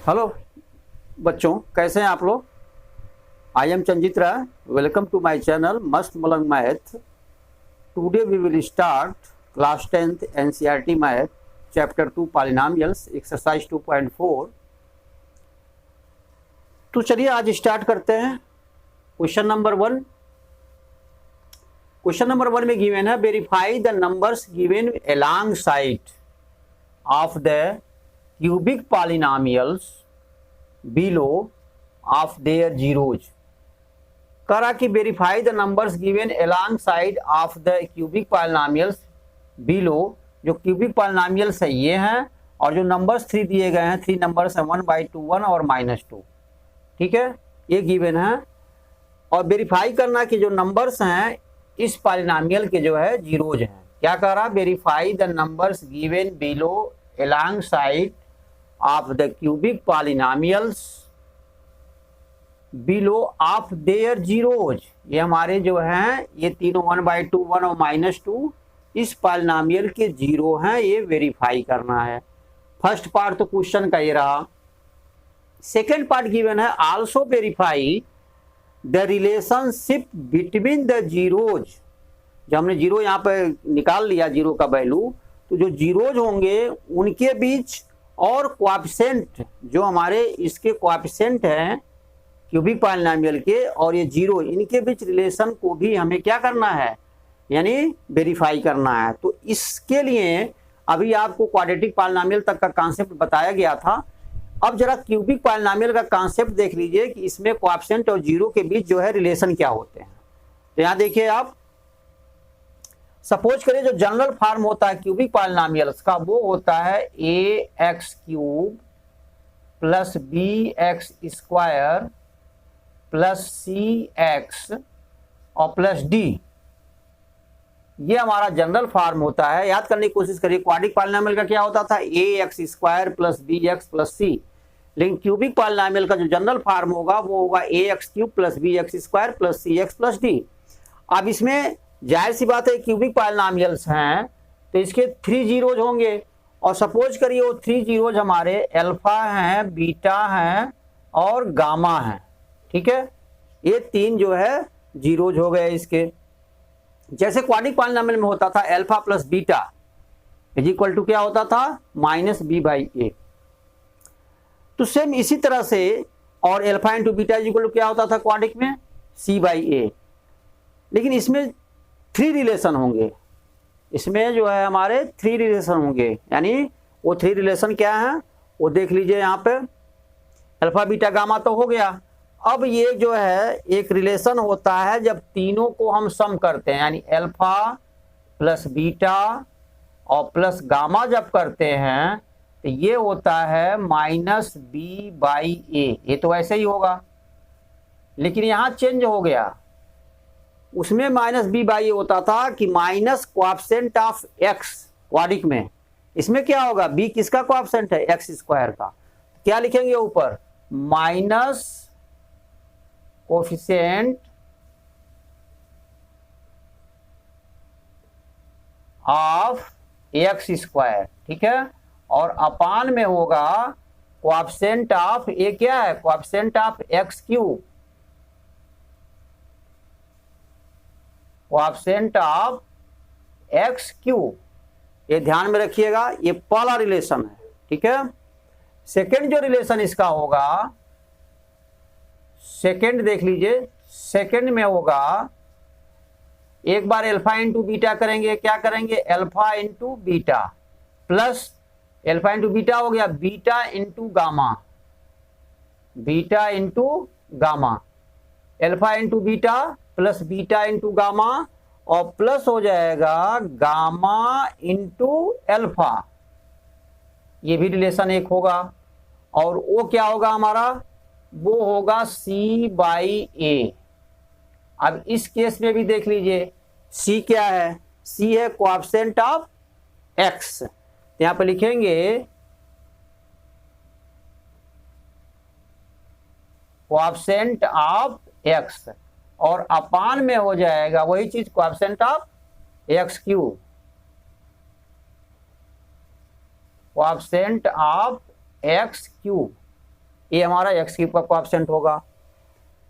Hello बच्चों, कैसे हैं आप लोग। I am Chanjitra. Welcome to my channel Mast Malang math. Today we will start class 10th NCERT math chapter 2 polynomials exercise 2.4। तो चलिए आज स्टार्ट करते हैं। Question number 1। क्वेश्चन नंबर 1 में गिवन है verify the numbers given along side of the cubic polynomials below of their zeros. करा कि verify the numbers given along side of the cubic polynomials below. जो cubic polynomials है ये हैं, और जो नंबर्स 3 दिए गए हैं, 3 नंबर्स हैं 1/2 1 और -2। ठीक है, ये गिवन है। और वेरीफाई करना कि जो नंबर्स हैं इस पॉलिनॉमियल के जो है जीरोज हैं। क्या कह रहा, verify the numbers given below along side of the cubic polynomials below of their zeros। ये हमारे जो हैं ये तीनों 1/2 1 और -2 इस पॉलिनॉमियल के जीरो हैं, ये वेरीफाई करना है। फर्स्ट पार्ट तो क्वेश्चन का ये रहा। सेकेंड पार्ट गिवन है also verify the relationship between the zeros. जब हमने जीरो यहाँ पे निकाल लिया जीरो का वैल्यू, तो जो जीरोज होंगे उनके बीच और कोएफिशिएंट जो हमारे इसके कोएफिशिएंट हैं क्यूबिक पॉलिनॉमियल के और ये जीरो, इनके बीच रिलेशन को भी हमें क्या करना है, यानी वेरीफाई करना है। तो इसके लिए अभी आपको क्वाड्रेटिक पॉलिनॉमियल तक का कॉन्सेप्ट बताया गया था। अब जरा क्यूबिक पॉलिनॉमियल का कॉन्सेप्ट देख लीजिए कि इसमें कोएफिशिएंट और जीरो के बीच जो है रिलेशन क्या होते हैं। तो यहाँ देखिए आप, सपोज करिए जो जनरल फॉर्म होता है क्यूबिक पॉलिनॉमियल्स का वो होता है ax³ plus bx² plus cx और प्लस d। ये हमारा जनरल फॉर्म होता है। याद करने की कोशिश करिए, क्वाड्रिक पॉलिनॉमियल का क्या होता था, ax² plus bx plus c। लेकिन क्यूबिक पॉलिनॉमियल का जो जनरल फॉर्म होगा वो होगा ax³ plus bx² plus cx plus d। अब इसमें जाहिर सी बात है क्यूबिक पॉलिनॉमियल्स हैं तो इसके 3 जीरोज होंगे। और सपोज करिए वो 3 जीरोज हमारे अल्फा हैं, बीटा हैं और गामा हैं। ठीक है, ये 3 जो है जीरोज हो गए इसके। जैसे क्वाड्रिक पॉलिनॉमियल में होता था alpha plus beta is equal to क्या होता था, -b/a। तो सेम इसी तरह से, और alpha into beta is equal to क्या होता था क्वाड्रिक में, c/a। लेकिन इसमें 3 रिलेशन होंगे, इसमें जो है हमारे 3 रिलेशन होंगे। यानी वो 3 रिलेशन क्या है वो देख लीजिए यहाँ पे। अल्फा बीटा गामा तो हो गया। अब ये जो है एक रिलेशन होता है जब तीनों को हम सम करते हैं, यानी अल्फा प्लस बीटा और प्लस गामा जब करते हैं तो ये होता है -b/a। ये तो ऐसे ही होगा, लेकिन यहाँ चेंज हो गया। उसमें -b/a होता था कि minus coefficient of x quadric में। इसमें क्या होगा, b किसका कोएफिशिएंट है, x² का। क्या लिखेंगे ऊपर, माइनस कोएफिशिएंट ऑफ x²। ठीक है, और अपान में होगा कोएफिशिएंट ऑफ, ये क्या है, coefficient of x³ coefficient of x³। ये ध्यान में रखिएगा, ये पहला रिलेशन है। ठीक है, सेकंड जो रिलेशन इसका होगा, सेकंड देख लीजिए, सेकंड में होगा एक बार अल्फा इंटू बीटा करेंगे, क्या करेंगे, alpha into beta plus alpha into beta हो गया beta into gamma, beta into gamma, alpha into beta plus beta into gamma और प्लस हो जाएगा गामा इंटू अल्फा। ये भी रिलेशन एक होगा। और वो क्या होगा हमारा, वो होगा c/a। अब इस केस में भी देख लीजिए c क्या है, c है कोएफिशिएंट ऑफ x। तो यहां पर लिखेंगे कोएफिशिएंट ऑफ x और अपान में हो जाएगा वही चीज coefficient of x³, coefficient of x³ ए हमारा एक्स क्यूब का कोएफिशिएंट होगा।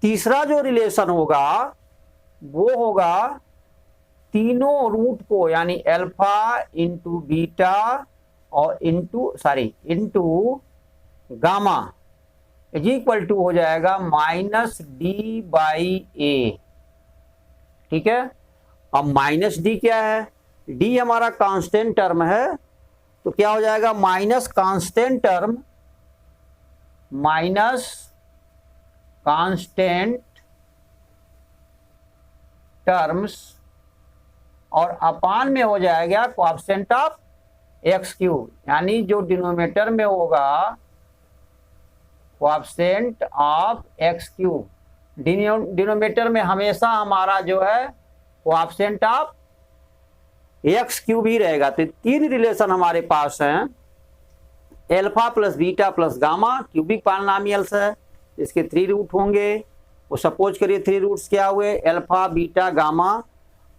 तीसरा जो रिलेशन होगा वो होगा तीनों रूट को यानी अल्फा इंटू बीटा और into gamma is equal to हो जाएगा -d/a। ठीक है, अब माइनस डी क्या है, डी हमारा कांस्टेंट टर्म है, तो क्या हो जाएगा माइनस कांस्टेंट टर्म्स और अपान में हो जाएगा कोएफिशिएंट ऑफ एक्स क्यूब, यानी जो डिनोमिनेटर में होगा coefficient of x cube, denominator में हमेशा हमारा जो है कोएफिशिएंट ऑफ एक्स क्यूब ही रहेगा। तो तीन रिलेशन हमारे पास हैं, alpha plus beta plus gamma cubic polynomials है, इसके 3 रूट होंगे। वो सपोज करिए 3 रूट्स क्या हुए, अल्फा बीटा गामा।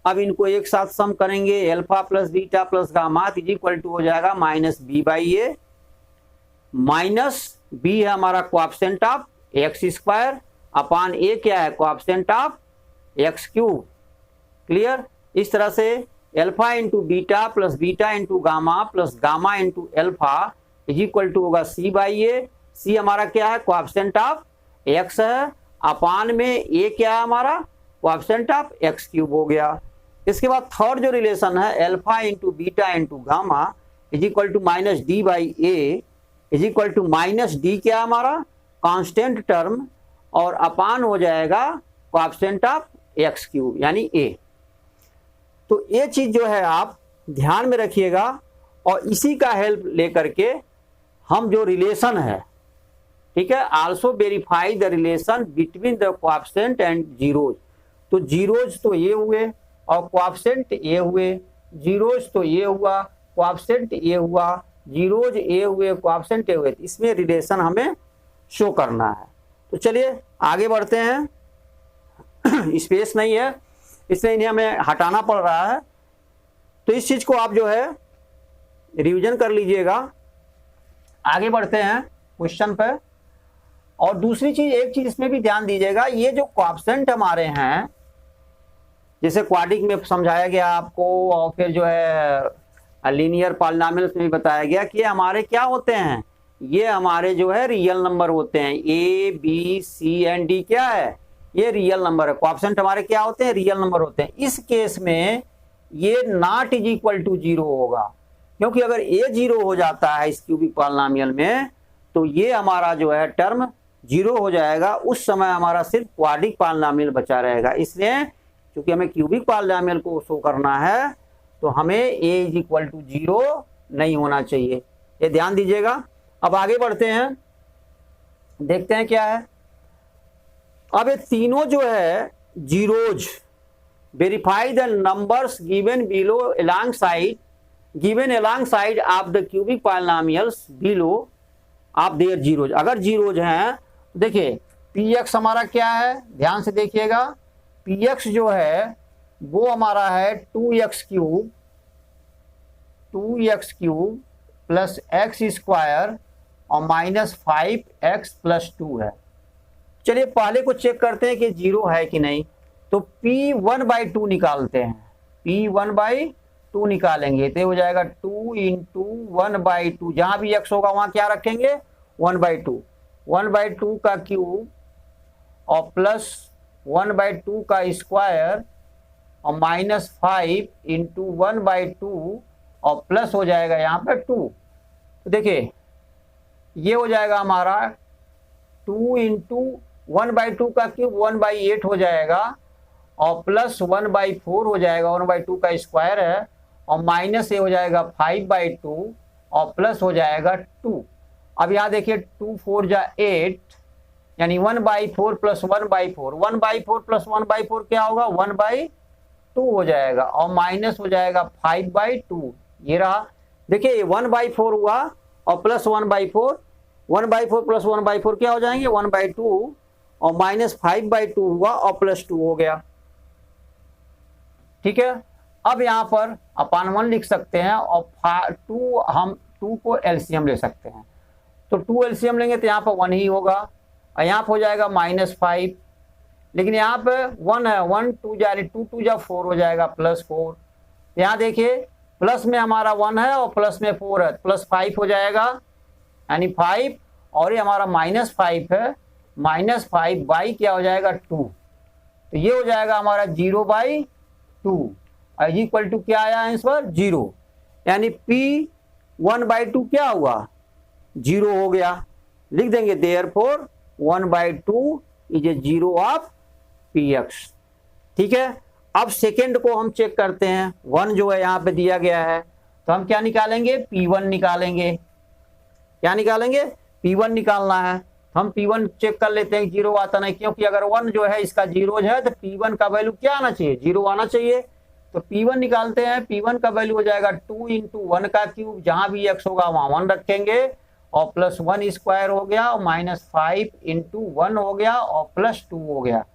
अब इनको एक साथ सम करेंगे, alpha plus beta plus gamma is equal to हो जाएगा -b/a। माइनस बी है हमारा coefficient of x square, upon A क्या है coefficient of x cube. Clear, इस तरह से alpha into beta plus beta into gamma plus gamma into alpha is equal to होगा c/a। सी हमारा क्या है कोएफिशिएंट ऑफ एक्स है, अपान में ए क्या है हमारा कोएफिशिएंट ऑफ एक्स क्यूब हो गया। इसके बाद थर्ड जो रिलेशन है alpha into beta into gamma is equal to -d/a is equal to -d क्या है हमारा कांस्टेंट टर्म और अपान हो जाएगा कोएफिशिएंट ऑफ एक्स क्यूब यानी a। तो ये चीज जो है आप ध्यान में रखिएगा और इसी का हेल्प लेकर के हम जो रिलेशन है, ठीक है, also verify the relation between the coefficient and zeros. तो जीरोज तो ये हुए और कोएफिशिएंट ये हुए, जीरोज तो ये हुआ, कोएफिशिएंट ये हुआ, जीरोज ये हुए, कोएफिशिएंट ये हुए, इसमें रिलेशन हमें शो करना है। तो चलिए आगे बढ़ते हैं। स्पेस नहीं है इसलिए इन्हें हमें हटाना पड़ रहा है, तो इस चीज को आप जो है रिवीजन कर लीजिएगा। आगे बढ़ते हैं क्वेश्चन पे। और दूसरी चीज, एक चीज इसमें भी ध्यान दीजिएगा, ये जो कोएफिशिएंट हमारे हैं, जैसे क्वाड्रिक में समझाया गया आपको और फिर जो है लीनियर पॉलिनोमियल्स में भी बताया गया कि ये हमारे क्या होते हैं, ये हमारे जो है रियल नंबर होते हैं। A B C and D क्या है, ये रियल नंबर है। कोएफिशिएंट हमारे क्या होते हैं, रियल नंबर होते हैं। इस केस में ये नॉट इज इक्वल टू 0 होगा, क्योंकि अगर ए 0 हो जाता है इस क्यूबिक पॉलिनोमियल में तो ये हमारा जो है टर्म 0 हो जाएगा। उस समय हमारा सिर्फ क्वाड्रिक पॉलिनोमियल बचा रहेगा। इसलिए क्योंकि हमें क्यूबिक पॉलिनोमियल को शो करना है तो हमें ए इज इक्वल टू 0 नहीं होना चाहिए, ये ध्यान दीजिएगा। अब आगे बढ़ते हैं, देखते हैं क्या है। अब ये तीनों जो है zeros, verify the numbers given below along side of the cubic polynomials below of their zeros. अगर जीरोज हैं, देखिए px हमारा क्या है, ध्यान से देखिएगा। px जो है वो हमारा है 2x cube plus x square और -5x प्लस 2 है। चलिए पहले को चेक करते हैं कि 0 है कि नहीं। तो p1/2 निकालते हैं, p1/2 निकालेंगे तो हो जाएगा 2 इंटू 1/2, जहां भी x होगा वहां क्या रखेंगे 1/2, 1/2 का क्यूब और प्लस 1/2 का स्क्वायर और -5 इंटू 1/2 और प्लस हो जाएगा यहाँ पे 2। तो देखिए ये हो जाएगा हमारा 2 इंटू 1/2 का क्यूब 1/8 हो जाएगा और प्लस 1/4 हो जाएगा, 1/2 का स्क्वायर है और माइनस ये हो जाएगा 5/2 और प्लस हो जाएगा 2। अब यहाँ देखिए 2 4 जा 8 यानी 1/4 प्लस 1/4, 1/4 प्लस 1/4 क्या होगा 1/2 हो जाएगा और माइनस हो जाएगा 5/2। ये रहा, देखिए 1/4 हुआ और प्लस 1/4, 1/4 प्लस 1/4 क्या हो जाएंगे 1/2 और माइनस 5/2 हुआ और प्लस 2 हो गया। ठीक है, अब यहाँ पर अपान 1 लिख सकते हैं और 2 हम 2 को एलसीएम ले सकते हैं। तो 2 एलसीएम लेंगे तो यहाँ पर 1 ही होगा, और यहाँ पर हो जाएगा -5, लेकिन यहाँ पे 1 है, 1 2 जा रही, 2 2 जा 4 हो जाएगा +4। यहाँ देखिए प्लस में हमारा 1 है और प्लस में 4 है, +5 हो जाएगा, यानी 5, और ये हमारा -5 है, -5 बाई क्या हो जाएगा 2, तो ये हो जाएगा हमारा 0/2 इक्वल टू क्या आया आंसर 0, यानी P 1/2 क्या हुआ 0 हो गया। लिख देंगे therefore 1/2 is a 0 of Px। ठीक है, अब सेकेंड को हम चेक करते हैं, 1 जो है यहाँ पे दिया गया है, तो हम क्या निकालेंगे P1 निकालेंगे। क्या निकालेंगे P1 निकालना है, हम P1 चेक कर लेते हैं, 0 आता नहीं, क्योंकि अगर 1 जो है इसका 0 है तो P1 का वैल्यू क्या आना चाहिए 0 आना चाहिए। तो P1 निकालते हैं, P1 का वैल्यू हो जाएगा 2 × 1 का क्यूब, जहां भी x होगा वहां 1 रखेंगे, और +1 स्क्वायर हो गया, और -5 × 1 हो गया, और +2 हो गया।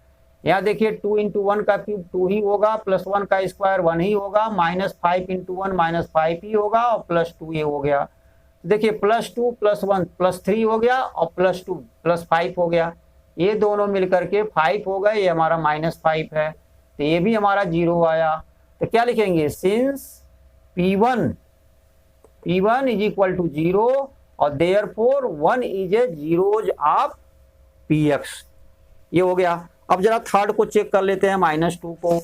यहाँ देखिए 2 × 1 का क्यूब 2 ही होगा, +1 का स्क्वायर 1 ही होगा, -5 × 1 -5 ही होगा, और +2 ये हो गया। देखिए +2 +1 +3 हो गया, और +2 +5 हो गया, ये दोनों मिलकर के 5 हो गए, ये हमारा -5 है, तो ये भी हमारा 0 आया। तो क्या लिखेंगे since P1 is equal to 0 और therefore 1 is a zeros of Px, ये हो गया। अब जरा थर्ड को चेक कर लेते हैं -2 को,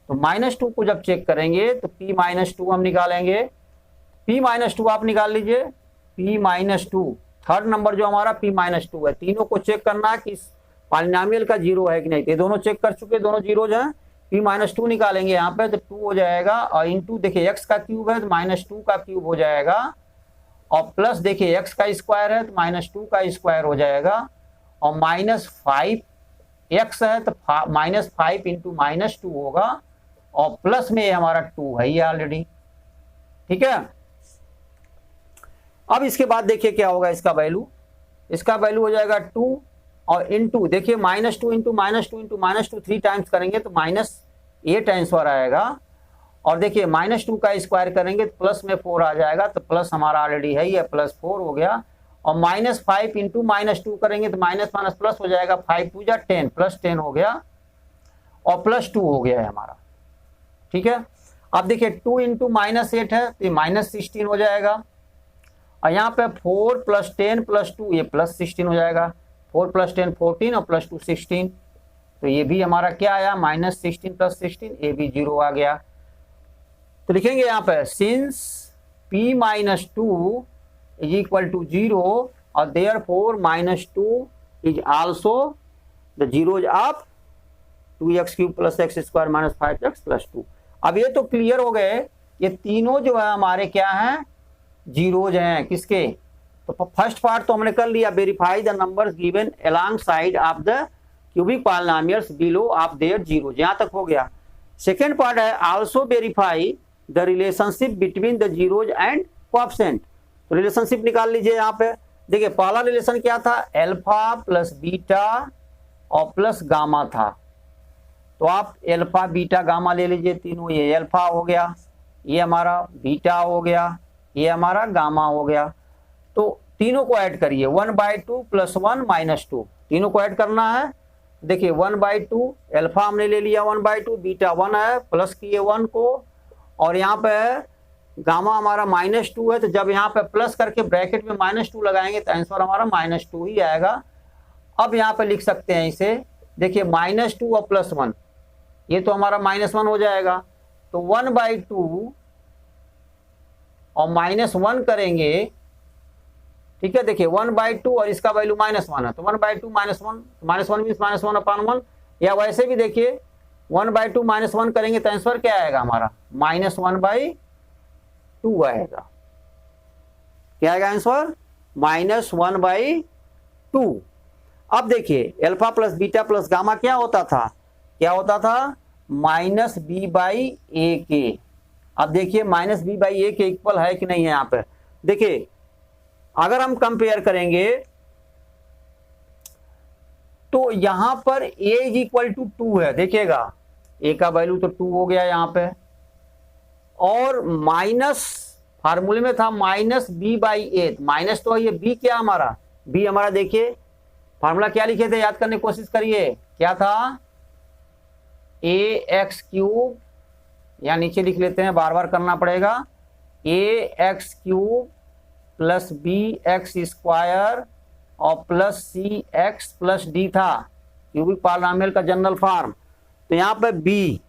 तो -2 को जब चेक करेंगे तो P-2 हम निकालेंगे, P-2 आप निकाल लीजिए, P-2 थर्ड नंबर जो हमारा P-2 है, तीनों को चेक करना है कि पॉलिनोमियल का 0 है कि नहीं, ये दोनों चेक कर चुके, दोनों 0 हैं। P-2 निकालेंगे यहाँ पे तो 2 हो जाएगा, और इंटू देखिए x का क्यूब है तो -2 का क्यूब हो जाएगा, और प्लस देखिए x का स्क्वायर है तो -2 का स्क्वायर हो जाएगा, और -5 x है तो -5 × -2 होगा, और प्लस में हमारा 2 है ये ऑलरेडी। ठीक है, अब इसके बाद देखिए क्या होगा, इसका वैल्यू हो जाएगा 2, और इंटू देखिए -2 × -2 × -2 3 टाइम्स करेंगे तो -8 आंसर आएगा, और देखिए -2 का स्क्वायर करेंगे तो प्लस में 4 आ जाएगा, तो प्लस हमारा ऑलरेडी है ये +4 हो गया, और -5 × -2 करेंगे तो माइनस प्लस हो जाएगा, 5 2 जा 10 +10 हो गया, और +2 हो गया है हमारा। ठीक है, अब देखिए 2 × -8 है तो ये -16 हो जाएगा, और यहाँ पे 4 + 10 + 2 ये +16 हो जाएगा, 4 + 10 14 और +2 16, तो ये भी हमारा क्या आया -16 + 16, ये भी 0 आ गया। तो लिखेंगे यहाँ पे since P-2 is equal to 0 और therefore -2 is also the zeros of 2x³ + x² - 5x + 2। अब ये तो क्लियर हो गए, ये तीनों जो है हमारे क्या हैं जीरोज हैं, किसके, तो फर्स्ट पार्ट तो हमने कर लिया, verify the numbers given along side of the cubic polynomials below of their zeros, यहाँ तक हो गया। सेकेंड पार्ट है also verify the relationship between the zeros and coefficient, तो रिलेशनशिप निकाल लीजिए। यहाँ पे देखिए पहला रिलेशन क्या था, अल्फा प्लस बीटा और प्लस गामा था, तो आप अल्फा बीटा गामा ले लीजिए तीनों, ये अल्फा हो गया, ये हमारा बीटा हो गया, ये हमारा गामा हो गया, तो तीनों को ऐड करिए, 1/2 + 1 - 2 तीनों को ऐड करना है। देखिए 1/2 अल्फा हमने ले लिया, 1/2 बीटा 1 है, प्लस किए 1 को, और यहाँ पे गामा हमारा -2 है, तो जब यहाँ पे प्लस करके ब्रैकेट में -2 लगाएंगे तो आंसर हमारा -2 ही आएगा। अब यहाँ पे लिख सकते हैं इसे, देखिए -2 और +1 ये तो हमारा -1 हो जाएगा, तो 1/2 और -1 करेंगे, ठीक है, देखिए 1/2 और इसका वैल्यू -1 है, तो 1/2 -1 मीन्स -1/1, या वैसे भी देखिए 1/2 -1 करेंगे तो आंसर क्या आएगा हमारा -1/2 आएगा। क्या आएगा आंसर -1/2। अब देखिए alpha plus beta plus gamma क्या होता था -b/a। अब देखिए -b/a के इक्वल है कि नहीं है, यहाँ पे देखिए अगर हम कंपेयर करेंगे तो यहां पर a = 2 है, देखिएगा a का वैल्यू तो 2 हो गया यहाँ पे, और फार्मूले में था minus B by A, minus तो ये बी क्या हमारा, बी हमारा देखिए फार्मूला क्या लिखे थे, याद करने की कोशिश करिए, क्या था, ए एक्स क्यूब, या नीचे लिख लेते हैं, बार बार करना पड़ेगा, a x cube plus b x square और plus c x plus d था, क्यूबिक पॉलिनोमियल का जनरल फॉर्म। तो यहाँ पे b,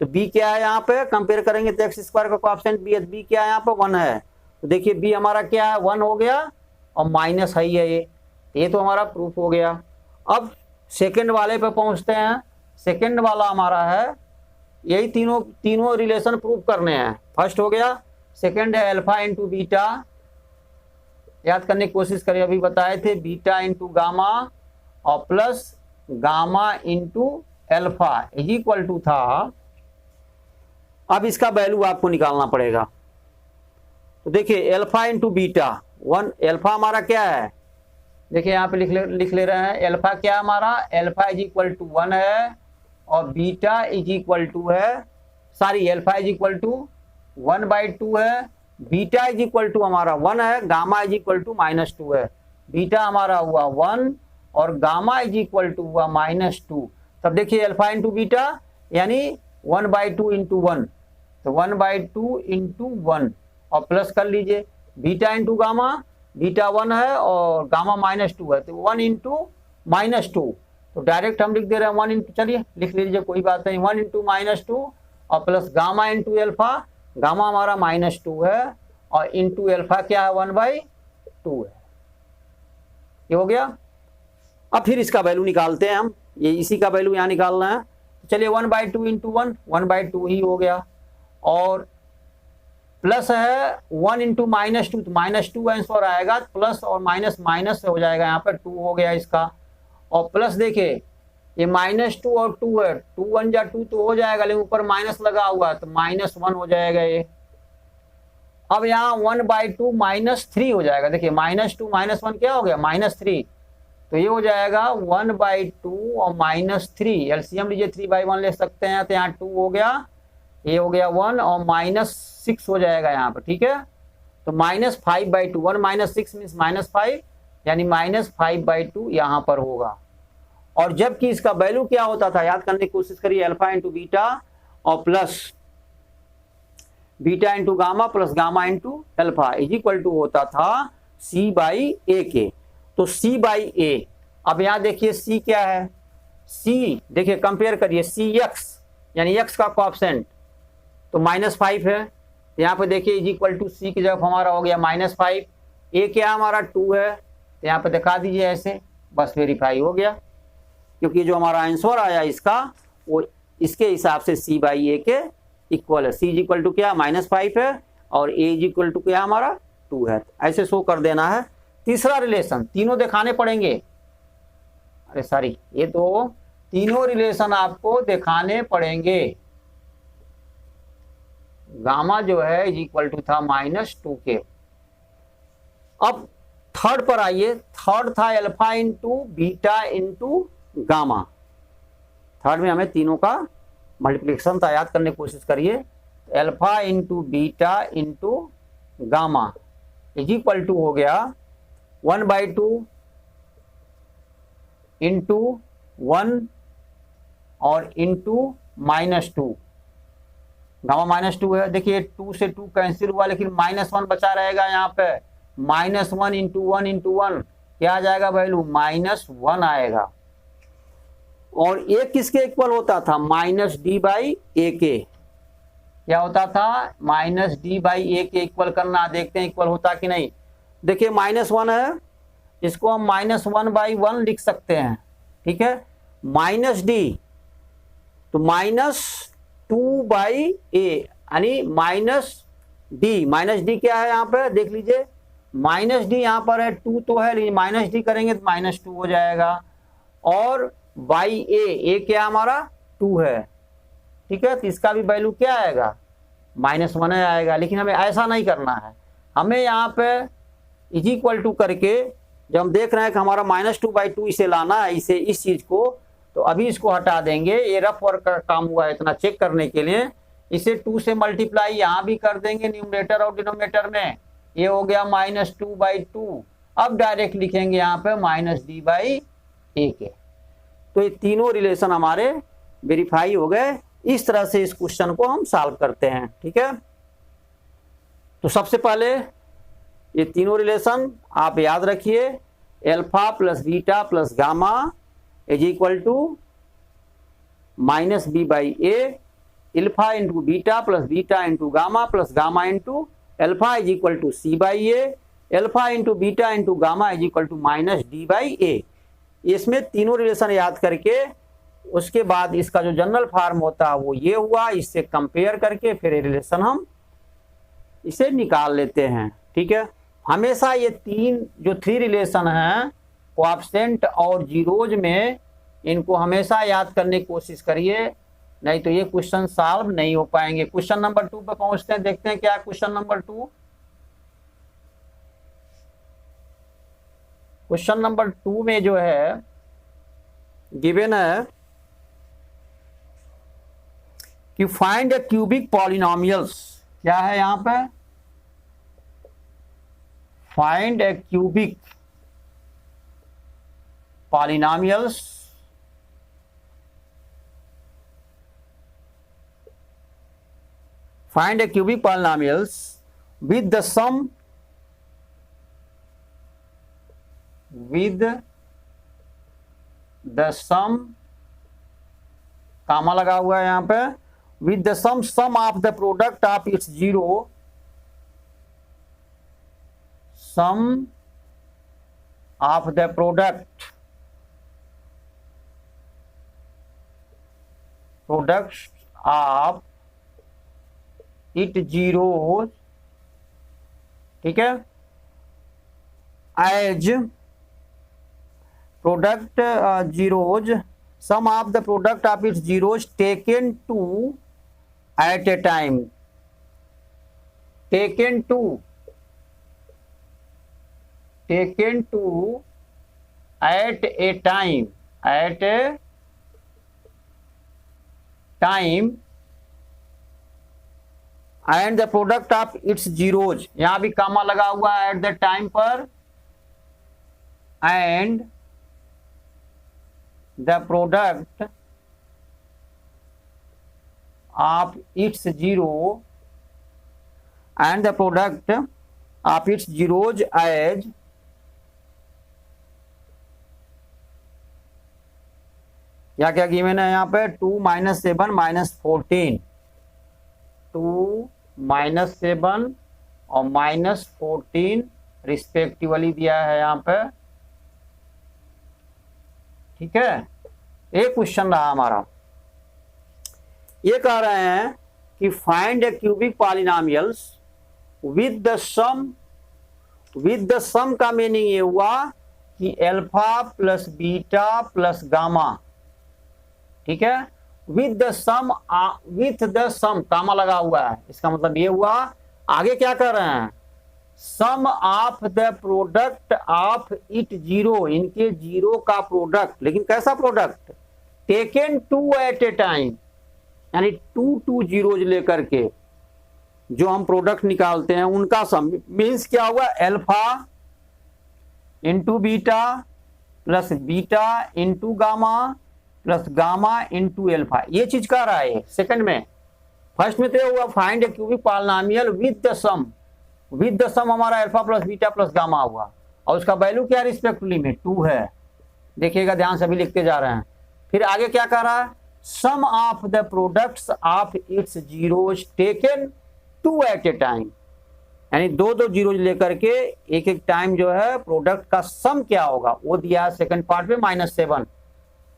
तो b क्या है, यहाँ पे कंपेयर करेंगे तो एक्स स्क्वायर का कोएफिशिएंट b है, b क्या है यहाँ पे 1 है, तो देखिए b हमारा क्या है 1 हो गया और माइनस है ये तो हमारा प्रूफ हो गया। अब सेकंड वाले पे पहुंचते हैं। सेकंड वाला हमारा है, यही तीनों रिलेशन प्रूफ करने हैं। फर्स्ट हो गया, सेकंड है अल्फा इंटू बीटा, याद करने की कोशिश करिए, अभी बताए थे बीटा इंटू गामा और plus gamma into alpha is equal to था, अब इसका वैल्यू आपको निकालना पड़ेगा। तो देखिए अल्फा इंटू बीटा 1, अल्फा हमारा क्या है, देखिए यहाँ पे लिख ले रहे हैं, अल्फा क्या हमारा, अल्फा इज इक्वल टू 1 है और बीटा इज इक्वल टू है, sorry alpha is equal to 1/2 है, बीटा इज इक्वल टू हमारा 1 है, गामा इज इक्वल टू -2 है, बीटा हमारा हुआ 1 और गामा इज इक्वल टू हुआ -2। तब देखिए अल्फा इंटू बीटा यानी 1/2 इंटू 1, तो 1/2 इंटू 1 और प्लस कर लीजिए, बीटा इंटू गामा, बीटा 1 है और गामा -2 है, तो 1 इंटू -2, तो डायरेक्ट हम लिख दे रहे हैं 1 इंटू, चलिए लिख लीजिए कोई बात नहीं, 1 इंटू -2 और plus gamma into alpha, gamma हमारा -2 है और इंटू अल्फा क्या है 1/2 है, ये हो गया। अब फिर इसका वैल्यू निकालते हैं हम, ये इसी का वैल्यू यहाँ निकालना है, चलिए 1/2 इंटू 1/2 ही हो गया और प्लस है 1 इंटू -2, तो -2 आंसर आएगा, प्लस और माइनस माइनस से हो जाएगा, यहाँ पर 2 हो गया इसका, और प्लस देखिए ये -2 और 2 है, 2 1 जा 2 तो हो जाएगा, लेकिन ऊपर माइनस लगा हुआ है तो -1 हो जाएगा ये। अब यहाँ 1/2 -3 हो जाएगा, देखिए -2 -1 क्या हो गया -3, तो ये हो जाएगा 1/2 और -3, एलसीएम लीजिए 3/1 ले सकते हैं, तो यहाँ 2 हो गया, ये हो गया 1 और -6 हो जाएगा यहाँ पर, ठीक है। तो -5/2, 1 - 6 मीन्स -5 यानी -5/2 यहाँ पर होगा। और जबकि इसका वैल्यू क्या होता था, याद करने की कोशिश करिए, अल्फा इंटू बीटा और plus beta into gamma plus gamma into alpha is equal to होता था C/A के। तो C/A, अब यहाँ देखिए C क्या है, C देखिए कंपेयर करिए, CX यानी x का कोएफिशिएंट तो -5 है, तो यहाँ पे देखिए इज इक्वल टू C की जगह हमारा हो गया -5, A क्या हमारा 2 है, तो यहाँ पे दिखा दीजिए ऐसे, बस वेरीफाई हो गया, क्योंकि जो हमारा आंसर आया इसका वो इसके हिसाब से C/A के इक्वल है। C इज इक्वल टू क्या -5 है और A इज इक्वल टू क्या हमारा 2 है, ऐसे शो कर देना है। तीसरा रिलेशन, तीनों दिखाने पड़ेंगे, अरे सॉरी ये तो तीनों रिलेशन आपको दिखाने पड़ेंगे। गामा जो है इज इक्वल टू था -2 के। अब थर्ड पर आइए, थर्ड था alpha into beta into gamma, third में हमें तीनों का मल्टीप्लिकेशन था, याद करने की कोशिश करिए, alpha into beta into gamma is equal to हो गया 1/2 इंटू 1 और इंटू -2, गामा -2 है, देखिए 2 से 2 कैंसिल हुआ, लेकिन -1 बचा रहेगा यहाँ पे, -1 इंटू 1 इंटू 1 क्या आ जाएगा वैल्यू, -1 आएगा। और ये किसके इक्वल होता था, -D/A के, क्या होता था, -D/A के इक्वल करना, देखते हैं इक्वल होता कि नहीं। देखिए -1 है, इसको हम -1/1 लिख सकते हैं, ठीक है, -D तो -2/A यानी -D क्या है यहाँ पे देख लीजिए, -D यहाँ पर है, 2 तो है लेकिन -D करेंगे तो -2 हो जाएगा, और A क्या हमारा 2 है, ठीक है, तो इसका भी वैल्यू क्या आएगा -1 आएगा। लेकिन हमें ऐसा नहीं करना है, हमें यहाँ पे इज इक्वल टू करके जब हम देख रहे हैं कि हमारा -2/2 इसे लाना है, इसे इस चीज को, तो अभी इसको हटा देंगे, ये रफ वर्क का काम हुआ है इतना चेक करने के लिए, इसे 2 से मल्टीप्लाई यहाँ भी कर देंगे न्यूमरेटर और डिनोमिनेटर में, ये हो गया -2/2। अब डायरेक्ट लिखेंगे यहाँ पे -d/a के। तो ये तीनों रिलेशन हमारे वेरीफाई हो गए। इस तरह से इस क्वेश्चन को हम सॉल्व करते हैं। ठीक है, तो सबसे पहले ये तीनों रिलेशन आप याद रखिए, alpha plus beta plus gamma is equal to -b/a, alpha into beta plus beta into gamma plus gamma into alpha is equal to c/a, alpha into beta into gamma is equal to -d/a। इसमें तीनों relation याद करके उसके बाद इसका जो general form होता है वो ये हुआ, इससे कंपेयर करके फिर ये रिलेशन हम इसे निकाल लेते हैं। ठीक है, हमेशा ये जो थ्री रिलेशन हैं कोएफिशिएंट और जीरोज में, इनको हमेशा याद करने की कोशिश करिए, नहीं तो ये क्वेश्चन सॉल्व नहीं हो पाएंगे। क्वेश्चन नंबर 2 पे पहुंचते हैं, देखते हैं क्या है क्वेश्चन नंबर 2। क्वेश्चन नंबर 2 में जो है गिवन है कि फाइंड ए क्यूबिक पॉलिनोमियल्स। क्या है यहां पे? Find a cubic polynomials find a cubic polynomials with the sum कामा लगा हुआ है यहाँ पे, with the sum of the product of its zero, sum of the products of it zeros, ठीक है, as product zeros, sum of the product of its zeros taken to at a time, taken to at a time, at a time and the product of its zeros, यहां भी कामा लगा हुआ है at the time पर, and the product of its zero and the product of its zeros as क्या क्या given है यहाँ पे 2 - 7 - 14, 2 - 7 और -14 रिस्पेक्टिवली दिया है यहाँ पे। ठीक है, एक क्वेश्चन रहा हमारा, ये कह रहे हैं कि find a cubic polynomials with the sum का मीनिंग ये हुआ कि alpha plus beta plus gamma. ठीक है, विथ द सम कामा लगा हुआ है, इसका मतलब ये हुआ, आगे क्या कर रहे हैं, sum of the product of it zero, इनके जीरो का प्रोडक्ट, लेकिन कैसा product, taken two at a time, यानी 2 जीरोज लेकर के जो हम प्रोडक्ट निकालते हैं उनका सम, मीन्स क्या हुआ, alpha into beta plus beta into gamma plus gamma into alpha, ये चीज कर रहा है सेकंड में। फर्स्ट में तो हुआ find a cubic polynomial with the sum हमारा alpha plus beta plus gamma हुआ, और उसका वैल्यू क्या रिस्पेक्टिवली में 2 है, देखिएगा ध्यान से, अभी लिखते जा रहे हैं। फिर आगे क्या कर रहा है, sum of the products of its zeros taken 2 at a time, यानी 2 जीरोज लेकर के एक टाइम जो है प्रोडक्ट का सम क्या होगा वो दिया है सेकंड पार्ट में -7,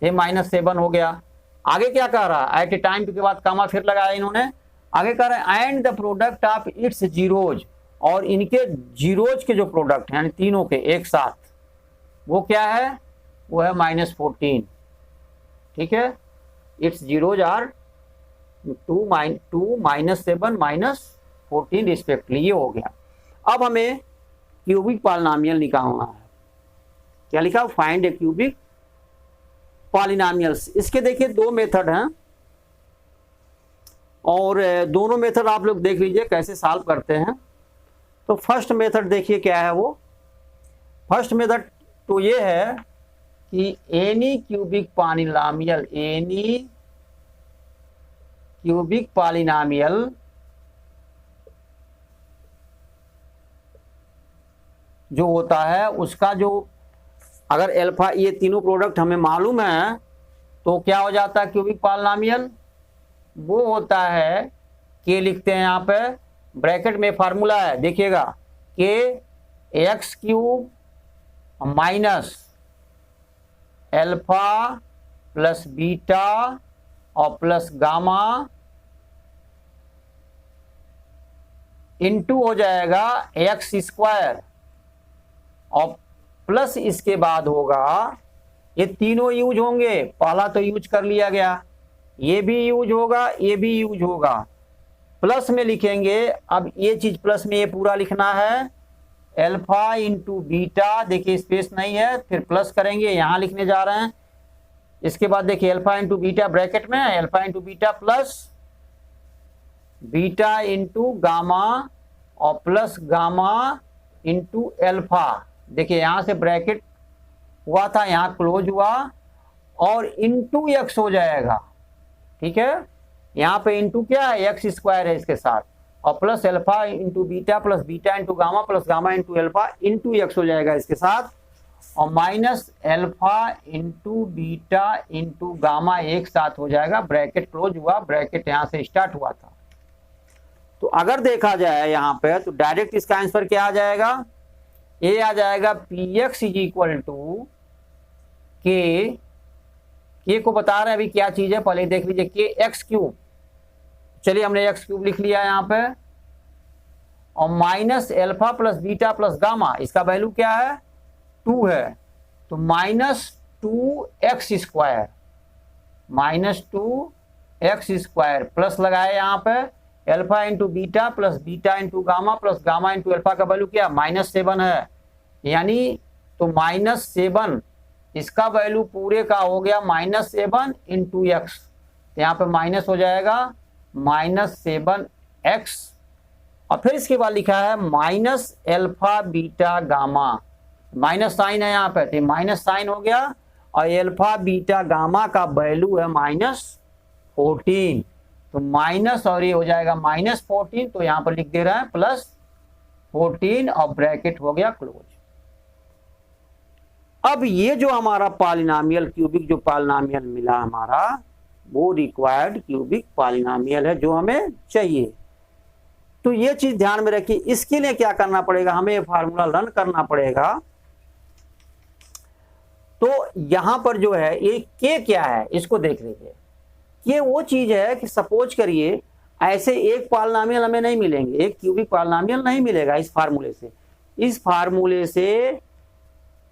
ये -7 हो गया। आगे क्या कह रहा है, एट ए टाइम के बाद कामा फिर लगाया इन्होंने, आगे कह रहे हैं and the product of its zeros, और इनके जीरोज के जो प्रोडक्ट यानी तीनों के एक साथ, वो क्या है, वो है -14। ठीक है, इट्स जीरोज आर 2 - 7 - 14 रिस्पेक्टली, ये हो गया। अब हमें क्यूबिक पॉलिनोमियल निकालना है। क्या लिखा, फाइंड ए क्यूबिक पॉलिनोमियल्स। इसके देखिए 2 मेथड हैं, और दोनों मेथड आप लोग देख लीजिए कैसे सॉल्व करते हैं। तो फर्स्ट मेथड देखिए क्या है वो। फर्स्ट मेथड तो ये है कि एनी क्यूबिक पॉलिनॉमियल जो होता है उसका जो अगर अल्फा, ये तीनों प्रोडक्ट हमें मालूम है तो क्या हो जाता है क्यूबिक पॉलिनॉमियल, वो होता है के लिखते हैं यहाँ पे ब्रैकेट में फार्मूला है देखिएगा, के x cube minus alpha plus beta और प्लस गामा इंटू हो जाएगा एक्स स्क्वायर और प्लस इसके बाद होगा, ये तीनों यूज होंगे, पहला तो यूज कर लिया गया, ये भी यूज होगा, ये भी यूज होगा, प्लस में लिखेंगे। अब ये चीज प्लस में ये पूरा लिखना है, अल्फा इंटू बीटा, देखिए स्पेस नहीं है, फिर प्लस करेंगे, यहां लिखने जा रहे हैं। इसके बाद देखिए अल्फा इंटू बीटा ब्रैकेट में, alpha into beta plus beta into gamma और प्लस गामा इंटू अल्फा। देखिए यहां से ब्रैकेट हुआ था, यहां क्लोज हुआ और इंटू एक्स हो जाएगा, ठीक है। यहां पे इंटू क्या है, एक्स स्क्वायर है इसके साथ, और plus alpha into beta plus beta into gamma plus gamma into alpha into x हो जाएगा इसके साथ, और minus alpha into beta into gamma एक साथ हो जाएगा, ब्रैकेट क्लोज हुआ, ब्रैकेट यहां से स्टार्ट हुआ था। तो अगर देखा जाए यहां पे तो डायरेक्ट इसका आंसर क्या आ जाएगा, ये आ जाएगा P x is equal to के को बता रहे हैं अभी क्या चीज है, पहले देख लीजिए, के एक्स क्यूब, चलिए हमने एक्स क्यूब लिख लिया यहां पे, और minus alpha plus beta plus gamma, इसका वैल्यू क्या है 2 है, तो minus 2x square, minus 2x square plus लगाए यहां पे alpha into beta plus beta into gamma plus gamma into alpha का वैल्यू क्या -7 है, यानी तो -7 इसका वैल्यू पूरे का हो गया -7 इंटू एक्स, यहाँ पे माइनस हो जाएगा -7x, और फिर इसके बाद लिखा है minus alpha beta gamma, minus sign है यहाँ पे, तो माइनस साइन हो गया, और अल्फा बीटा गामा का वैल्यू है -14, तो माइनस और ये हो जाएगा -14, तो यहां पर लिख दे रहे हैं +14 और ब्रैकेट हो गया क्लोज। अब ये जो हमारा पॉलिनॉमियल क्यूबिक जो पॉलिनॉमियल मिला हमारा, वो रिक्वायर्ड क्यूबिक पॉलिनॉमियल है जो हमें चाहिए। तो ये चीज ध्यान में रखिए, इसके लिए क्या करना पड़ेगा, हमें फार्मूला रन करना पड़ेगा। तो यहां पर जो है ये के क्या है इसको देख लीजिए, ये वो चीज है कि सपोज करिए ऐसे एक पॉलिनॉमियल हमें नहीं मिलेंगे, एक क्यूबिक पॉलिनॉमियल नहीं मिलेगा इस फार्मूले से, इस फार्मूले से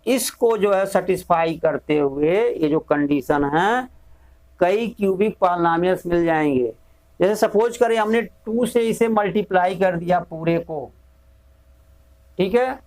इसको जो है सेटिस्फाई करते हुए ये जो कंडीशन है कई क्यूबिक पॉलिनॉमियल्स मिल जाएंगे। जैसे सपोज करें हमने 2 से इसे मल्टीप्लाई कर दिया पूरे को, ठीक है,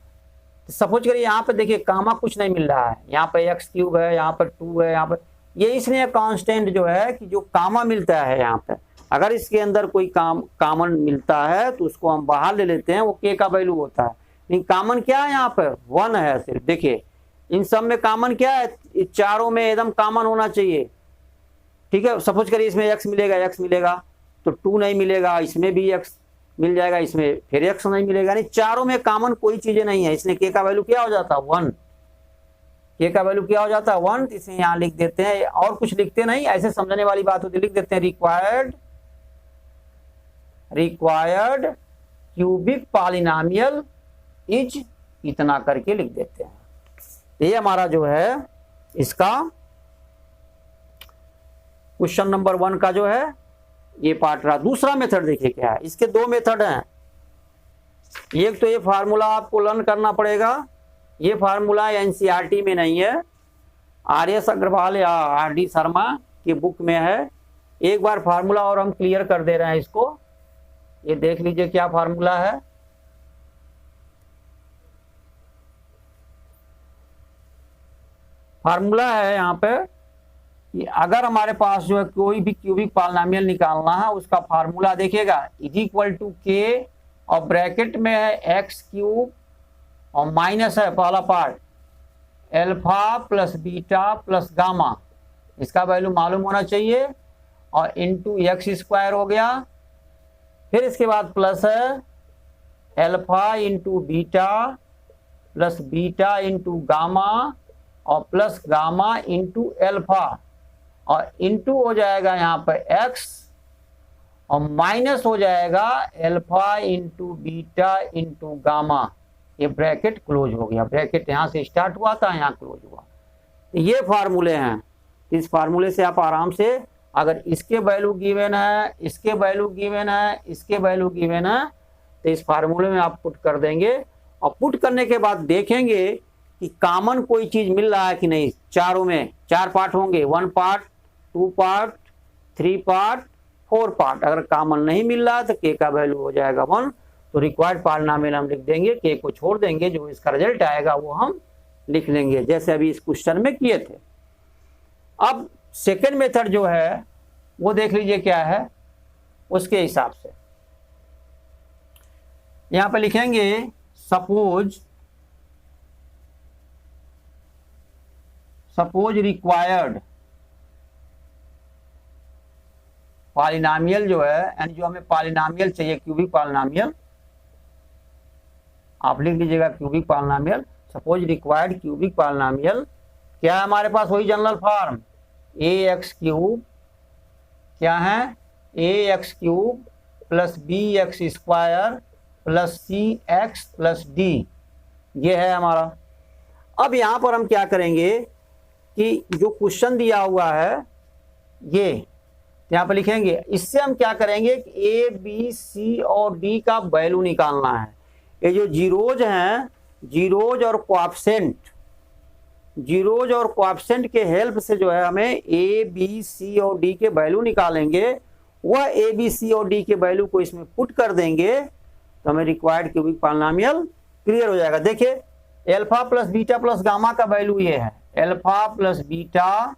सपोज करिए यहाँ पे देखिए गामा कुछ नहीं मिल रहा है, यहाँ पे एक्स क्यूब है, यहाँ पर 2 है, यहाँ पर ये इसलिए कांस्टेंट जो है कि जो गामा मिलता है यहाँ पे, अगर इसके अंदर कोई कॉमन मिलता है तो उसको हम बाहर ले लेते हैं, वो के का वैल्यू होता है। लेकिन कॉमन क्या है यहाँ पर 1 है सिर्फ, देखिए इन सब में कॉमन क्या है, चारों में एकदम कॉमन होना चाहिए, ठीक है। सपोज करिए इसमें एक्स मिलेगा तो 2 नहीं मिलेगा, इसमें भी एक्स मिल जाएगा, इसमें फिर एक्स नहीं मिलेगा, नहीं चारों में कॉमन कोई चीजें नहीं है, इसलिए के का वैल्यू क्या हो जाता है 1, के का वैल्यू क्या हो जाता है 1, इसे यहाँ लिख देते हैं, और कुछ लिखते नहीं, ऐसे समझने वाली बात होती, लिख देते हैं रिक्वायर्ड क्यूबिक पॉलिनॉमियल इज इतना करके लिख देते हैं। ये हमारा जो है इसका क्वेश्चन नंबर 1 का जो है ये पार्ट रहा। दूसरा मेथड देखिए क्या है, इसके 2 मेथड हैं, एक तो ये फार्मूला आपको लर्न करना पड़ेगा, ये फार्मूला एनसीईआरटी में नहीं है, आर.एस. अग्रवाल या आर.डी. शर्मा की बुक में है। एक बार फार्मूला और हम क्लियर कर दे रहे हैं इसको, ये देख लीजिए क्या फार्मूला है। फार्मूला है यहाँ पे कि अगर हमारे पास जो है कोई भी क्यूबिक पॉलिनॉमियल निकालना है उसका फार्मूला देखिएगा इज इक्वल टू के और ब्रैकेट में है एक्स क्यूब और माइनस है पहला part alpha plus beta plus gamma, इसका वैल्यू मालूम होना चाहिए, और इंटू एक्स स्क्वायर हो गया। फिर इसके बाद प्लस है alpha into beta plus beta into gamma और प्लस गामा इंटू एल्फा, और इंटू हो जाएगा यहाँ पर एक्स और माइनस हो जाएगा alpha into beta into gamma. ये ब्रैकेट क्लोज हो गया, ब्रैकेट यहाँ से स्टार्ट हुआ था यहाँ क्लोज हुआ। ये फार्मूले हैं, इस फार्मूले से आप आराम से अगर इसके वैल्यू गिवन है, इसके वैल्यू गिवन है, इसके वैल्यू गिवन है, तो इस फार्मूले में आप पुट कर देंगे और पुट करने के बाद देखेंगे कि कॉमन कोई चीज मिल रहा है कि नहीं। चारों में 4 पार्ट होंगे, 1 पार्ट, 2 पार्ट, 3 पार्ट, 4 पार्ट। अगर कॉमन नहीं मिल रहा है तो के का वैल्यू हो जाएगा 1, तो रिक्वायर्ड पॉलिनॉमियल हम लिख देंगे, के को छोड़ देंगे, जो इसका रिजल्ट आएगा वो हम लिख लेंगे, जैसे अभी इस क्वेश्चन में किए थे। अब सेकेंड मेथड जो है वो देख लीजिए क्या है, उसके हिसाब से यहां पे लिखेंगे सपोज रिक्वायर्ड पॉलिनॉमियल जो है, यानी जो हमें पॉलिनॉमियल चाहिए क्यूबिक पॉलिनॉमियल, आप लिख लीजिएगा cubic polynomial. Suppose required cubic polynomial क्या है हमारे पास, वही general form a x cube, क्या है a x cube plus b x square plus c x plus d, ये है हमारा। अब यहां पर हम क्या करेंगे कि जो क्वेश्चन दिया हुआ है ये यहां पर लिखेंगे, इससे हम क्या करेंगे कि ए बी सी और डी का वैल्यू निकालना है। ये जो जीरोज हैं, जीरोज और कोएफिशिएंट, जीरोज और कोएफिशिएंट के हेल्प से जो है हमें ए बी सी और डी के वैल्यू निकालेंगे। वह ए बी सी और डी के वैल्यू को इसमें पुट कर देंगे तो हमें रिक्वायर्ड क्यूबिक पॉलिनॉमियल क्लियर हो जाएगा। देखिए alpha plus beta plus gamma का वैल्यू ये है, एल्फा प्लस बीटा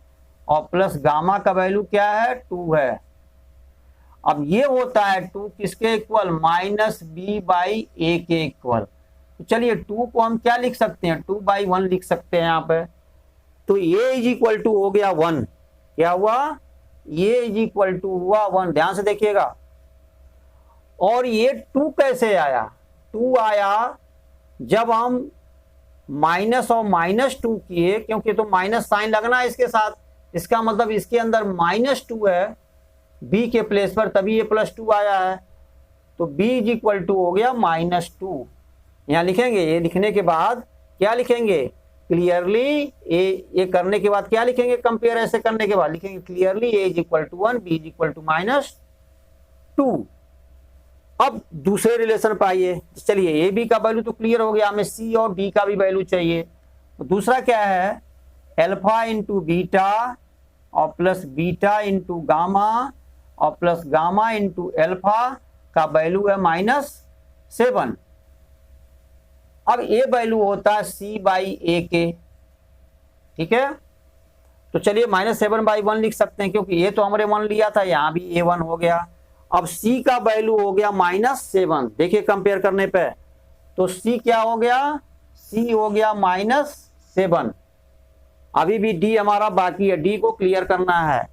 और प्लस गामा का वैल्यू क्या है 2 है। अब ये होता है 2 किसके इक्वल, माइनस बी बाई ए के इक्वल। तो चलिए 2 को हम क्या लिख सकते हैं, 2/1 लिख सकते हैं यहाँ पे। तो ये इज इक्वल टू हो गया 1, क्या हुआ, ये इज इक्वल टू हुआ 1, ध्यान से देखिएगा। और ये 2 कैसे आया, 2 आया जब हम माइनस और -2 किए, क्योंकि तो माइनस साइन लगना है इसके साथ, इसका मतलब इसके अंदर -2 है b के प्लेस पर, तभी ये +2 आया है। तो b इज इक्वल टू हो गया -2, यहां लिखेंगे। ये लिखने के बाद क्या लिखेंगे, क्लियरली ये करने के बाद क्या लिखेंगे, कंपेयर ऐसे करने के बाद लिखेंगे clearly a is equal to 1, b is equal to -2। अब दूसरे रिलेशन पर आइए, चलिए ए बी का वैल्यू तो क्लियर हो गया, हमें सी और डी का भी वैल्यू चाहिए। तो दूसरा क्या है, एल्फा इंटू बीटा और प्लस बीटा इंटू गामा और प्लस गामा इंटू एल्फा का वैल्यू है -7। अब ये वैल्यू होता है सी बाई ए के, ठीक है। तो चलिए -7/1 लिख सकते हैं, क्योंकि ये तो हमने 1 लिया था, यहां भी A1 हो गया। अब C का वैल्यू हो गया -7, देखिए कंपेयर करने पे, तो C क्या हो गया, C हो गया -7। अभी भी D हमारा बाकी है, D को क्लियर करना है।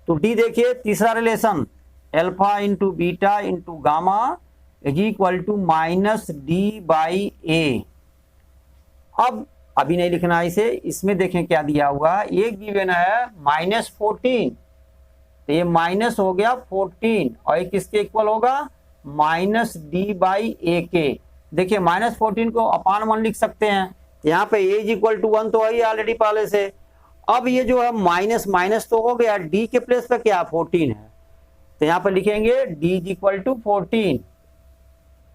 तो D देखिए तीसरा relation, alpha into beta into gamma is equal to -D/A। अब अभी नहीं लिखना इसे, इसमें देखें क्या दिया हुआ, ये गिवन है -14, तो ये माइनस हो गया 14 और ये किसके इक्वल होगा, -D/A के। देखिए -14 को अपान 1 लिख सकते हैं, यहाँ पे a इज इक्वल टू 1 तो वही ऑलरेडी पहले से। अब ये जो है माइनस माइनस तो हो गया, d के प्लेस पे क्या 14 है, तो यहाँ पे लिखेंगे d इज इक्वल टू 14।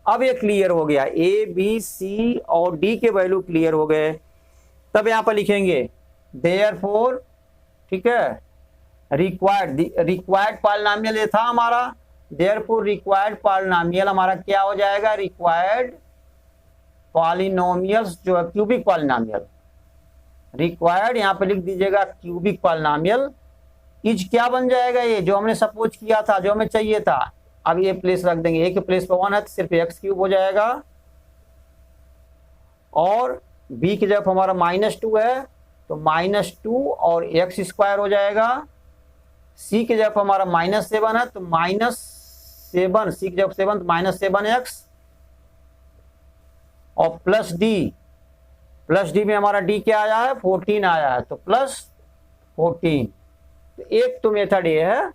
अब ये क्लियर हो गया, a b c और d के वैल्यू क्लियर हो गए। तब यहाँ पे लिखेंगे देयरफॉर, ठीक है, रिक्वायर्ड पॉलिनॉमियल ये था हमारा, देयरफॉर रिक्वायर्ड पॉलिनॉमियल हमारा क्या हो जाएगा, रिक्वायर्ड पॉलिनोमियल्स जो है क्यूबिक पॉलिनॉमियल, रिक्वायर्ड यहाँ पे लिख दीजिएगा क्यूबिक पॉलिनॉमियल इज क्या बन जाएगा, ये जो हमने सपोज किया था, जो हमें चाहिए था, अब ये प्लेस रख देंगे, ए के प्लेस पे 1 है तो सिर्फ एक्स क्यूब हो जाएगा, और बी की जगह हमारा -2 है तो -2 और एक्स स्क्वायर हो जाएगा, सी की जगह हमारा -7 है तो -7, सी की जगह 7 तो -7x, और प्लस डी में हमारा डी क्या आया है, 14 आया है तो +14। तो एक तो मेथड ये है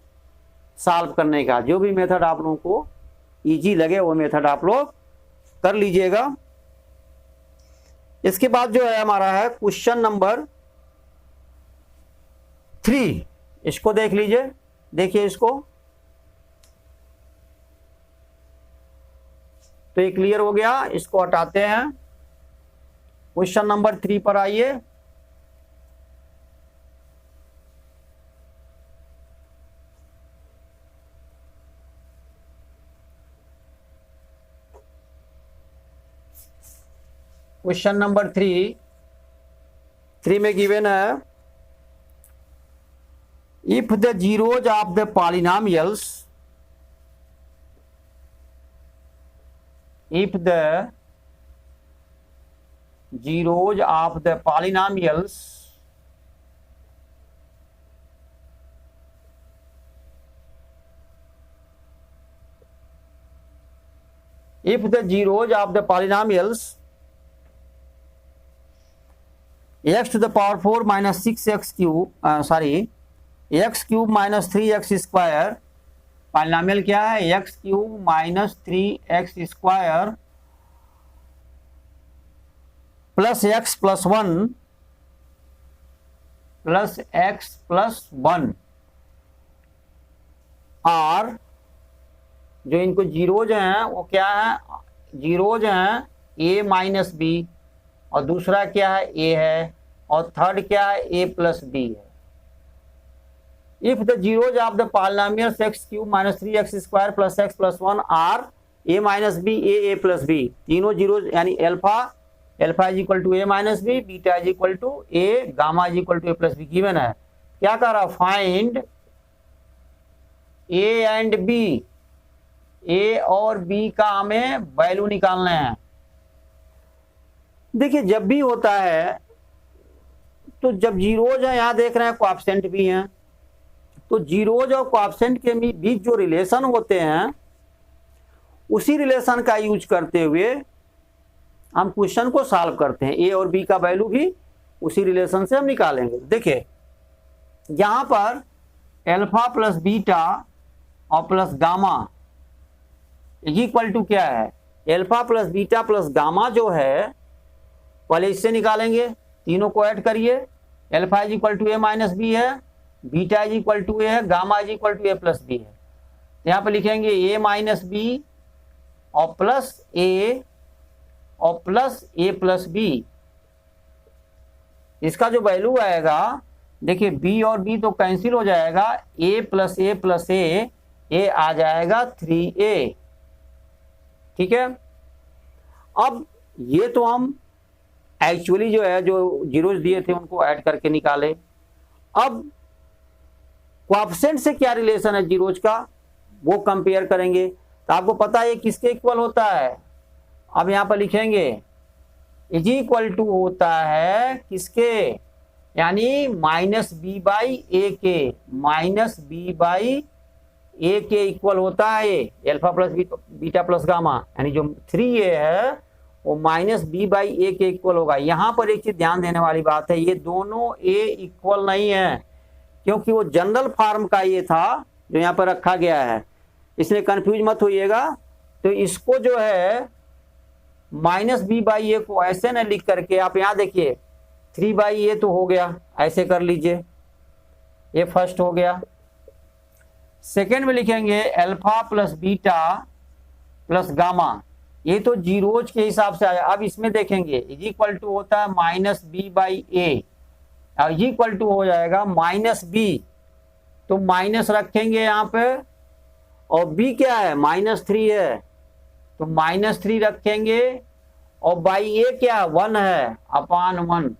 सॉल्व करने का, जो भी मेथड आप लोगों को इजी लगे वो मेथड आप लोग कर लीजिएगा। इसके बाद जो है हमारा है क्वेश्चन नंबर 3, इसको देख लीजिए, देखिए इसको, तो ये क्लियर हो गया, इसको हटाते हैं। क्वेश्चन नंबर 3 पर आइए। क्वेश्चन नंबर 3 में गिवन है, if the zeros of the polynomials, if the zeros of the polynomials x to the power 4 minus 6x cube x cube minus 3x square, polynomial क्या है, x cube minus 3x square plus x plus 1 और जो इनको zeros हैं वो क्या है, zeros हैं a माइनस बी, और दूसरा क्या है a है, और थर्ड क्या है a प्लस बी है। If the zeros of the polynomials x cube minus 3x square plus x plus 1 are a minus b, a plus b, तीनों जीरोज यानी alpha is equal to a minus B, beta is equal to a, gamma is equal to a plus B given है। क्या कर रहा, find a and b, a और b का हमें value निकालना है। देखिए जब भी होता है तो जब जीरोज है, यहां देख रहे हैं कोएफिशिएंट भी हैं, तो जीरोज और कोएफिशिएंट के बीच जो रिलेशन होते हैं उसी रिलेशन का यूज करते हुए हम क्वेश्चन को सॉल्व करते हैं। ए और बी का वैल्यू भी उसी रिलेशन से हम निकालेंगे। देखिए यहां पर अल्फा प्लस बीटा और plus gamma is equal to क्या है, alpha plus beta plus gamma जो है पहले इससे निकालेंगे, तीनों को ऐड करिए, alpha is equal to A minus B है, beta is equal to A है, gamma is equal to A plus B है। यहाँ पे लिखेंगे ए माइनस बी और प्लस ए प्लस बी, इसका जो वैल्यू आएगा, देखिए बी और बी तो कैंसिल हो जाएगा, ए प्लस ए आ जाएगा 3a, ठीक है। अब ये तो हम एक्चुअली जो है जो जीरोज दिए थे उनको ऐड करके निकाले। अब कोएफिशिएंट से क्या रिलेशन है जीरोज का वो कंपेयर करेंगे, तो आपको पता है किसके इक्वल होता है। अब यहां पर लिखेंगे इज इक्वल टू होता है किसके, यानी माइनस बी बाई ए के इक्वल होता है ये alpha plus beta plus gamma, यानी जो 3a है वो माइनस बी बाई ए के इक्वल होगा। यहां पर एक चीज ध्यान देने वाली बात है, ये दोनों a इक्वल नहीं है, क्योंकि वो जनरल फॉर्म का ये था जो यहाँ पर रखा गया है, इसलिए कंफ्यूज मत होइएगा। तो इसको जो है माइनस बी बाई ए को ऐसे न लिख करके आप यहाँ देखिए 3 बाई ए तो हो गया, ऐसे कर लीजिए, ये फर्स्ट हो गया। सेकेंड में लिखेंगे alpha plus beta plus gamma, ये तो जीरोज के हिसाब से आया। अब इसमें देखेंगे इज इक्वल टू होता है minus B by A, is equal to हो जाएगा माइनस बी, तो माइनस रखेंगे यहाँ पे, और बी क्या है -3 है तो -3 रखेंगे, और बाई ए क्या 1 है, अपान 1,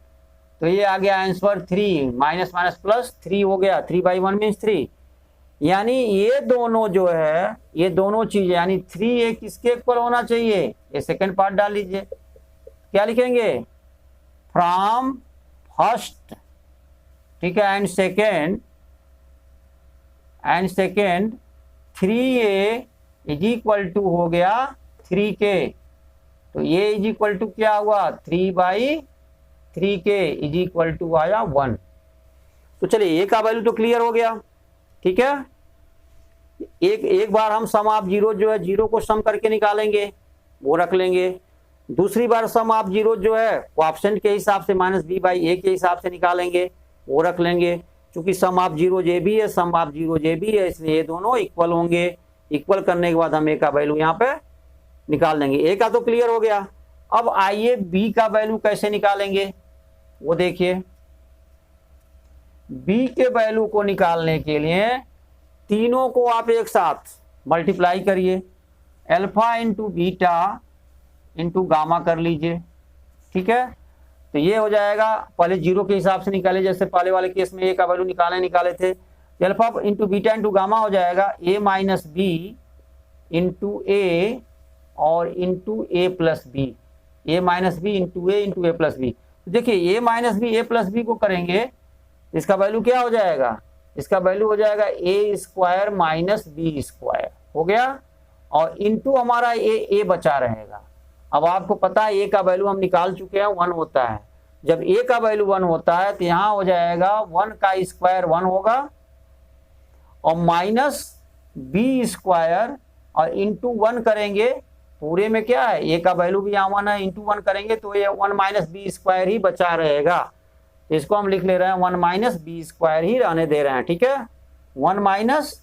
तो ये आ गया आंसर 3, माइनस माइनस प्लस 3 हो गया, 3/1 मीन्स 3। यानी ये दोनों जो है, ये दोनों चीजें यानी 3 किसके इक्वल होना चाहिए, ये सेकंड पार्ट डाल लीजिए। क्या लिखेंगे, फ्रॉम फर्स्ट, ठीक है, and second 3a is equal to हो गया 3k। तो ये इज इक्वल टू क्या हुआ, 3/3k इज इक्वल टू आया 1। तो चलिए a का वैल्यू तो क्लियर हो गया, ठीक है। एक बार हम सम ऑफ जीरो जो है, जीरो को सम करके निकालेंगे, वो रख लेंगे। दूसरी बार सम ऑफ जीरो जो है कोएफिशिएंट के हिसाब से -b/a के हिसाब से निकालेंगे, वो रख लेंगे। क्योंकि सम ऑफ जीरो जे भी है, सम ऑफ जीरो जे भी है, इसलिए ये दोनों इक्वल होंगे। इक्वल करने के बाद हम a का वैल्यू यहाँ पे निकाल लेंगे। a का तो क्लियर हो गया। अब आइए b का वैल्यू कैसे निकालेंगे, वो देखिए। b के वैल्यू को निकालने के लिए तीनों को आप एक साथ मल्टीप्लाई करिए, alpha into beta into gamma कर लीजिए, ठीक है। तो ये हो जाएगा, पहले जीरो के हिसाब से निकाले, जैसे पहले वाले केस में a का वैल्यू निकाले थे। Alpha into beta into gamma हो जाएगा a minus B into A और into a plus B, a minus B into A plus B. देखिए a minus B A plus B को करेंगे, इसका वैल्यू क्या हो जाएगा, इसका वैल्यू हो जाएगा a² माइनस b² हो गया, और इंटू हमारा a बचा रहेगा। अब आपको पता है a का वैल्यू हम निकाल चुके हैं, 1 होता है। जब a का वैल्यू 1 होता है तो यहाँ हो जाएगा 1 का स्क्वायर 1 होगा, और माइनस b² और इंटू 1 करेंगे, पूरे में क्या है, a का वैल्यू भी यहाँ 1 है, इंटू 1 करेंगे तो ये 1 माइनस b² ही बचा रहेगा। इसको हम लिख ले रहे हैं 1 माइनस b² ही रहने दे रहे हैं, ठीक है। 1 माइनस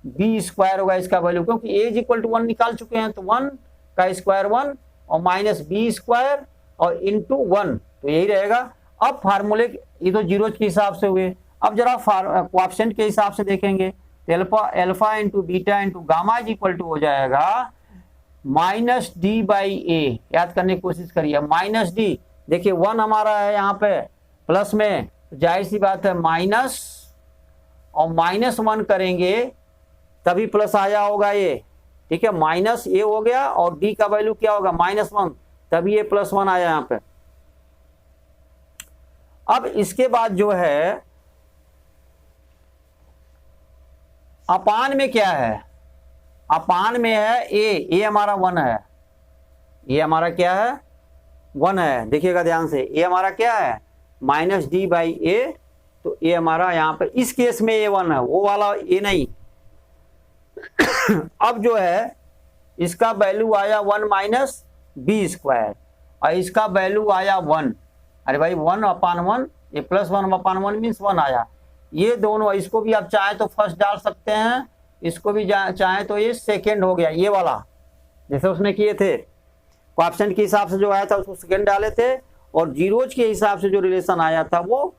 b² होगा इसका वैल्यू, क्योंकि a इज इक्वल टू 1 निकाल चुके हैं, तो 1 का स्क्वायर 1 और माइनस b² और इंटू 1, तो यही रहेगा। अब फार्मूले ये तो जीरो के हिसाब से हुए, अब जरा कोएफिशिएंट के हिसाब से देखेंगे तो alpha into beta into gamma is equal to हो जाएगा -d/a। याद करने की कोशिश करिए, -d, देखिए 1 हमारा है यहाँ पे प्लस में, जाहिर सी बात है माइनस और -1 करेंगे तभी प्लस आया होगा ये, ठीक है। माइनस ए हो गया और d का वैल्यू क्या होगा, -1, तभी ये +1 आया यहाँ पे। अब इसके बाद जो है अपान में क्या है, अपान में है a हमारा 1 है, ये हमारा क्या है 1 है। देखिएगा ध्यान से, a हमारा क्या है -d/a, तो a हमारा यहाँ पर इस केस में a1 है, वो वाला a नहीं। अब जो है इसका वैल्यू आया 1 माइनस b² और इसका वैल्यू आया 1। अरे भाई 1/1, ये +1/1 मीन्स 1 आया। ये दोनों, इसको भी आप चाहे तो फर्स्ट डाल सकते हैं, इसको भी चाहे तो ये सेकेंड हो गया, ये वाला जैसे उसने किए थे। कोएफिशिएंट के हिसाब से जो आया था उसको सेकेंड डाले थे, और जीरोज के हिसाब से जो रिलेशन आया था वो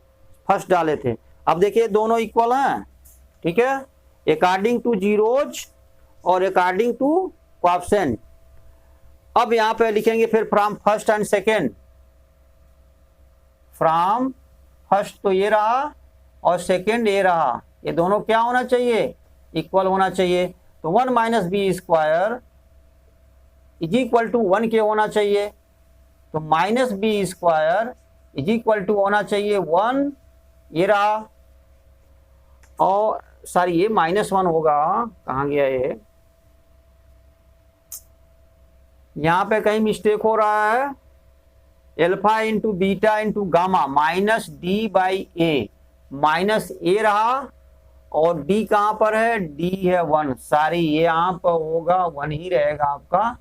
फर्स्ट डाले थे। अब देखिए दोनों इक्वल हैं, ठीक है, अकॉर्डिंग टू जीरोज और अकॉर्डिंग टू कोएफिशिएंट। अब यहाँ पे लिखेंगे फिर from first and second, from first तो ये रहा और सेकेंड ये रहा, ये दोनों क्या होना चाहिए, इक्वल होना चाहिए। तो 1 minus b² is equal to 1 के होना चाहिए, तो -b² इज इक्वल टू होना चाहिए 1, ये रहा। और सॉरी ये -1 होगा, कहाँ गया ये, यहाँ पे कहीं मिस्टेक हो रहा है। Alpha into beta into gamma -d/a, -a रहा और d कहाँ पर है, d है 1, सॉरी ये यहाँ पर होगा 1 ही रहेगा आपका,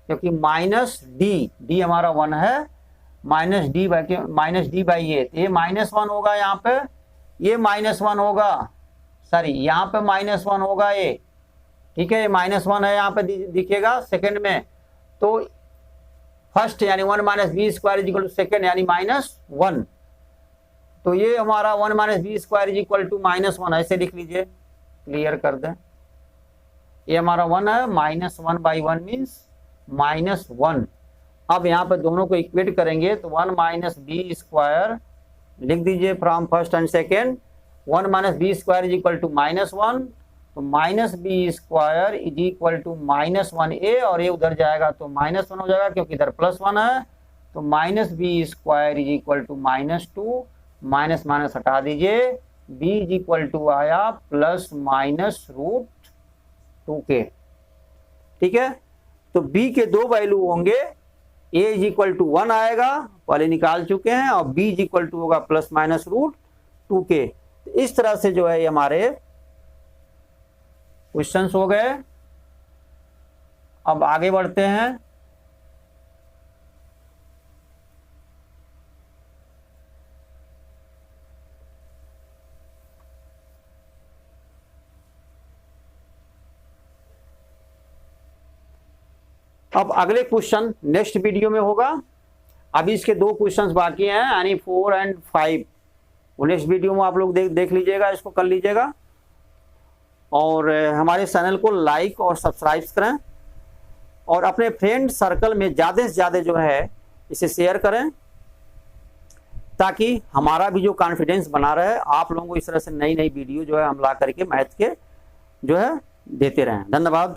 क्योंकि -d हमारा 1 है, -d/a, ये -1 होगा यहाँ पे, ये -1 होगा, सॉरी यहाँ पे -1 होगा ये, ठीक है, ये -1 है यहाँ पे दिखेगा सेकंड में। तो फर्स्ट यानी 1 minus b² is equal to second यानी -1, तो ये हमारा 1 minus b² is equal to -1, ऐसे लिख लीजिए, क्लियर कर दें। ये हमारा 1 है, -1/1 मीन्स -1। अब यहाँ पर दोनों को इक्वेट करेंगे तो 1 माइनस b² लिख दीजिए from first and second. 1 minus B square is equal to -1, तो minus B square is equal to -1a, और ये उधर जाएगा तो -1 हो जाएगा क्योंकि इधर +1 है, तो minus B square is equal to -2, minus minus हटा दीजिए, b इज इक्वल टू आया ±√2k। ठीक है, तो b के दो वैल्यू होंगे, a इज इक्वल टू 1 आएगा, पहले निकाल चुके हैं, और b इज इक्वल टू होगा ±√2k। इस तरह से जो है ये हमारे क्वेश्चंस हो गए। अब आगे बढ़ते हैं। अब अगले क्वेश्चन नेक्स्ट वीडियो में होगा। अभी इसके 2 क्वेश्चंस बाकी हैं, यानी 4 और 5, वो नेक्स्ट वीडियो में आप लोग देख लीजिएगा, इसको कर लीजिएगा। और हमारे चैनल को लाइक और सब्सक्राइब करें, और अपने फ्रेंड सर्कल में ज़्यादा से ज़्यादा जो है इसे शेयर करें, ताकि हमारा भी जो कॉन्फिडेंस बना रहे, आप लोगों को इस तरह से नई नई वीडियो जो है हम ला करके मैथ के जो है देते रहें। धन्यवाद।